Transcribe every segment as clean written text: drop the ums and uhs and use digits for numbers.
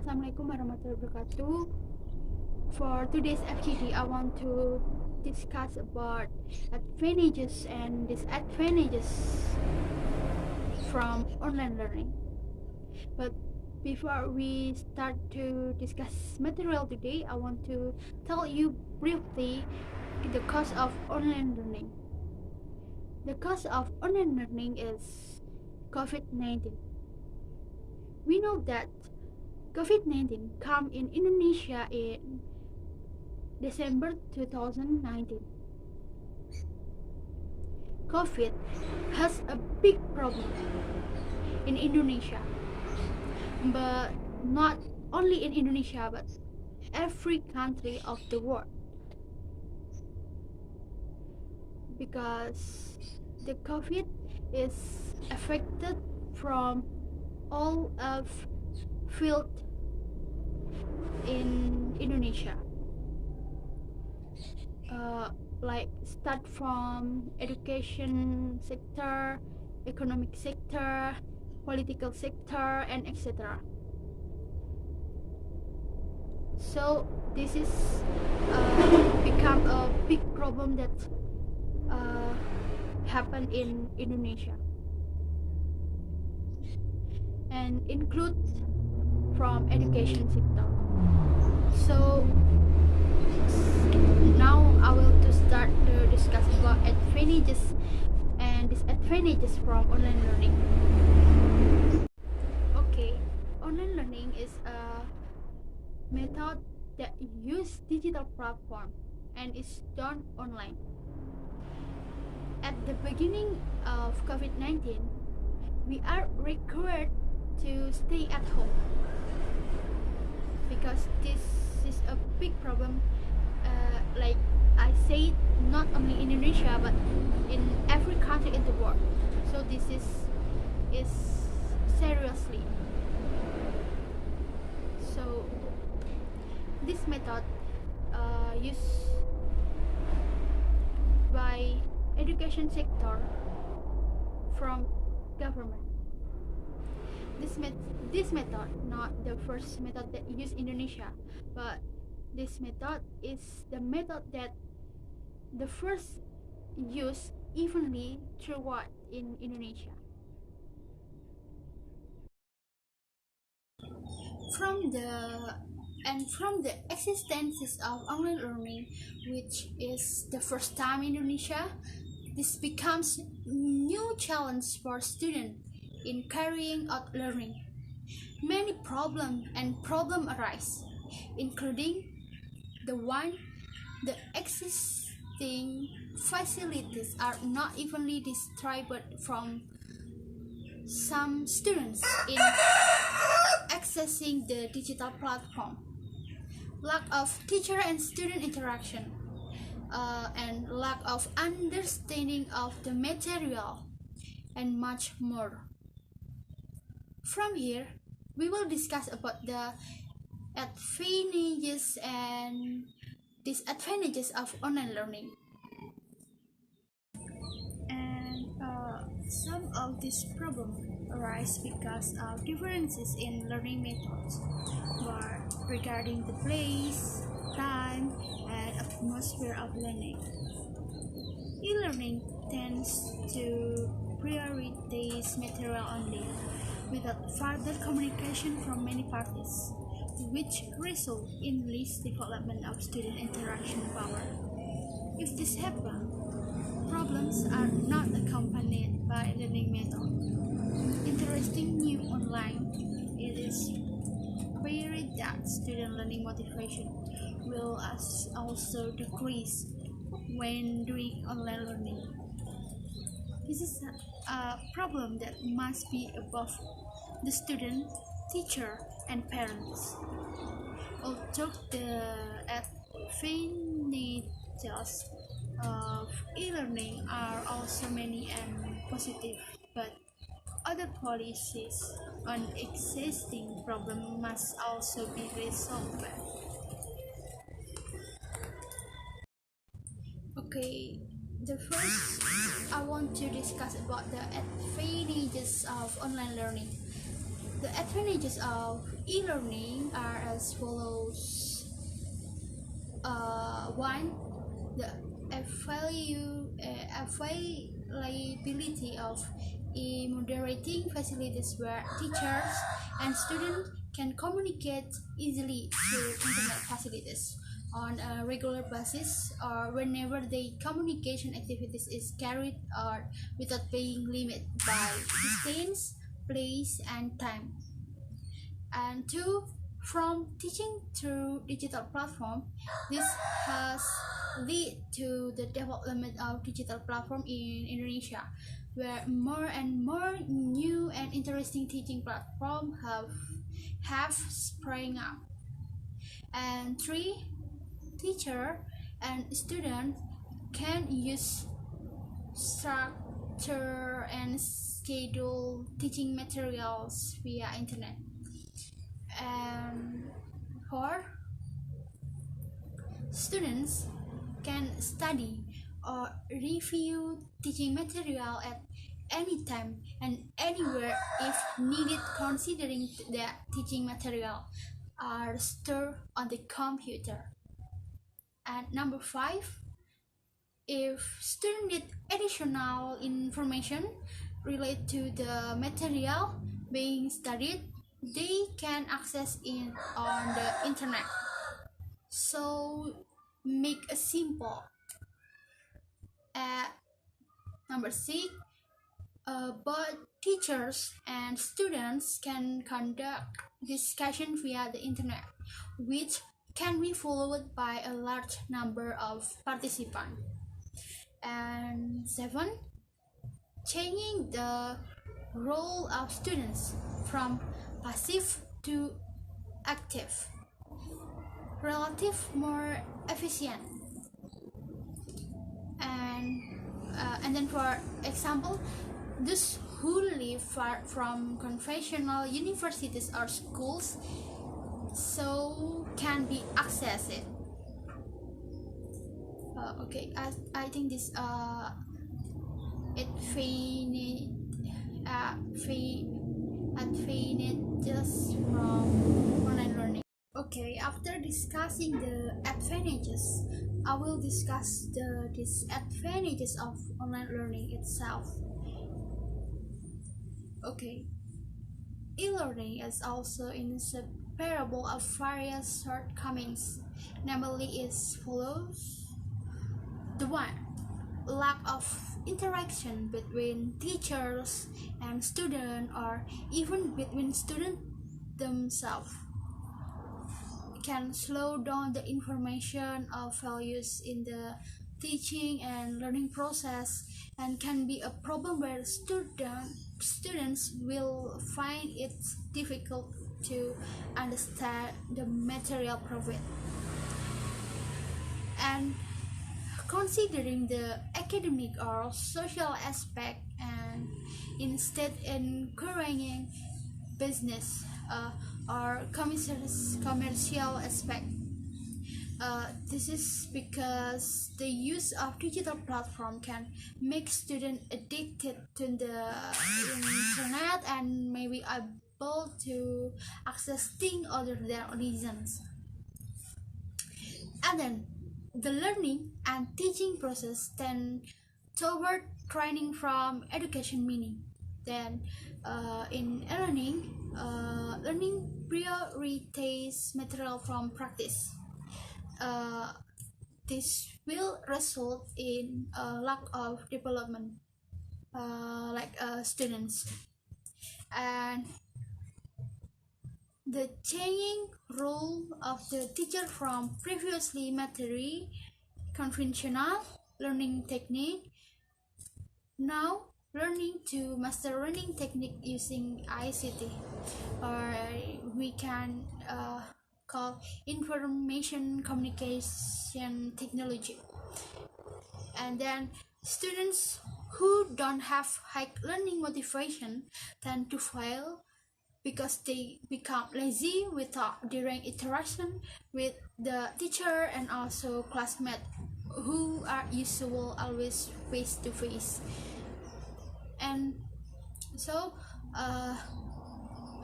Assalamualaikum warahmatullahi wabarakatuh. For today's FGD, I want to discuss about advantages and disadvantages from online learning. But before we start to discuss material today, I want to tell you briefly the cause of online learning. The cause of online learning is COVID-19. We know that COVID-19 came in Indonesia in December 2019. COVID has a big problem in Indonesia, but not only in Indonesia, but every country of the world, because the COVID is affected from all of field in Indonesia, like start from education sector, economic sector, political sector, and etc. So this is become a big problem that happened in Indonesia, and include from education sector. So now I will to start to discuss about advantages and disadvantages from online learning. Okay, online learning is a method that use digital platform and is done online. At the beginning of COVID-19, we are required to stay at home because this is a big problem, like I said, not only in Indonesia but in every country in the world. So this is seriously. So this method used by education sector from government. This method not the first method that used Indonesia, but this method is the method that the first used evenly throughout in Indonesia. From the existence of online learning, which is the first time in Indonesia, this becomes new challenge for students in carrying out learning. Many problems arise, including the existing facilities are not evenly distributed from some students in accessing the digital platform, lack of teacher and student interaction, and lack of understanding of the material, and much more. From here, we will discuss about the advantages and disadvantages of online learning. And some of these problems arise because of differences in learning methods, but regarding the place, time, and atmosphere of learning. E-learning tends to prioritize material only, without further communication from many parties, which result in least development of student interaction power. If this happens, problems are not accompanied by learning method. Interesting new online, it is clear that student learning motivation will also decrease when doing online learning. This is a problem that must be above the student, teacher, and parents. Although the advantages of e-learning are also many and positive, but other policies on existing problem must also be resolved. Okay, the first I want to discuss about the advantages of online learning. The advantages of e-learning are as follows. One, the availability of e-moderating facilities where teachers and students can communicate easily through internet facilities on a regular basis or whenever the communication activities is carried out without being limited by distance, place, and time. And two, from teaching through digital platform, this has led to the development of digital platform in Indonesia, where more and more new and interesting teaching platforms have sprung up. And three, teacher and student can use structure and schedule teaching materials via internet. And four, students can study or review teaching material at any time and anywhere if needed, considering that teaching material are stored on the computer. And number five, if students need additional information related to the material being studied, they can access it on the internet. So make a simple. Number six, both teachers and students can conduct discussion via the internet, which can be followed by a large number of participants. And seven, changing the role of students from passive to active, relative more efficient. And then for example, those who live far from conventional universities or schools so can be accessed. Okay, I think this advantages from online learning. Okay, after discussing the advantages, I will discuss the disadvantages of online learning itself. Okay, e-learning is also inseparable of various shortcomings, namely as follows. The one, lack of interaction between teachers and students or even between students themselves can slow down the information of values in the teaching and learning process and can be a problem where students will find it difficult to understand the material provided. And considering the academic or social aspect and instead encouraging business or commercial aspect. This is because the use of digital platform can make students addicted to the internet and may be able to access things other than reasons. And then the learning and teaching process tend toward training from education meaning. Then in learning prioritizes material from practice. This will result in a lack of development students. And the changing role of the teacher from previously material conventional learning technique, now learning to master learning technique using ICT, or we can call information communication technology. And then students who don't have high learning motivation tend to fail because they become lazy without direct interaction with the teacher and also classmates who are usually always face to face. And so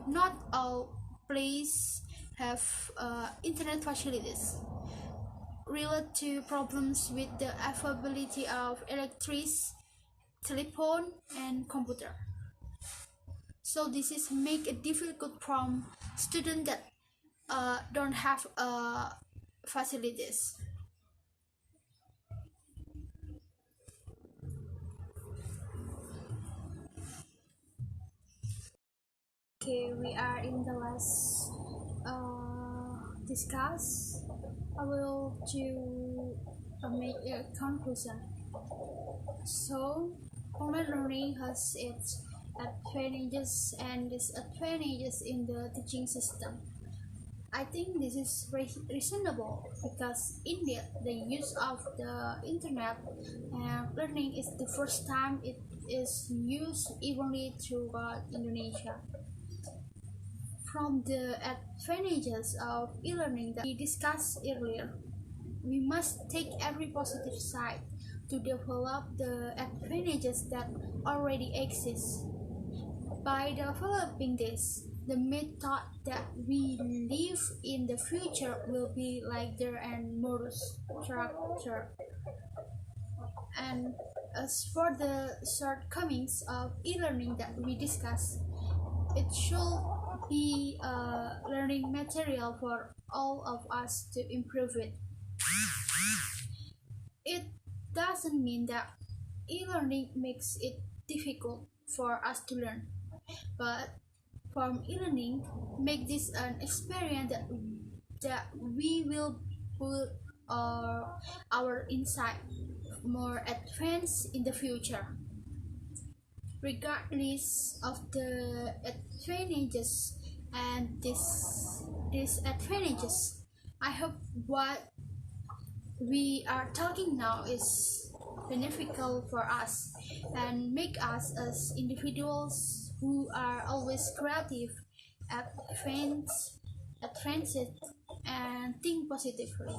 Not all places have internet facilities. Relate to problems with the availability of electricity, telephone, and computer. So this is make it difficult from students that don't have facilities. Okay, we are in the last discuss. I will to make a conclusion. So, online learning has its advantages and disadvantages in the teaching system. I think this is reasonable because India, the use of the internet and learning is the first time it is used evenly throughout Indonesia. From the advantages of e-learning that we discussed earlier, we must take every positive side to develop the advantages that already exist. By developing this, the method that we live in the future will be lighter and more structured. And as for the shortcomings of e-learning that we discussed, it should be a learning material for all of us to improve it. It doesn't mean that e-learning makes it difficult for us to learn, but from e-learning make this an experience that we will put our insight more advanced in the future. Regardless of the advantages and disadvantages, I hope what we are talking now is beneficial for us and make us as individuals who are always creative, advanced, advanced and think positively.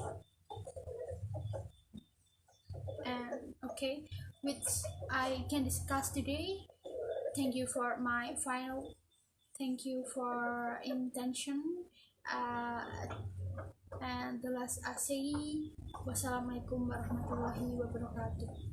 And okay, which I can discuss today. Thank you for my final. Thank you for intention. Uh, and the last I say, wassalamualaikum warahmatullahi wabarakatuh.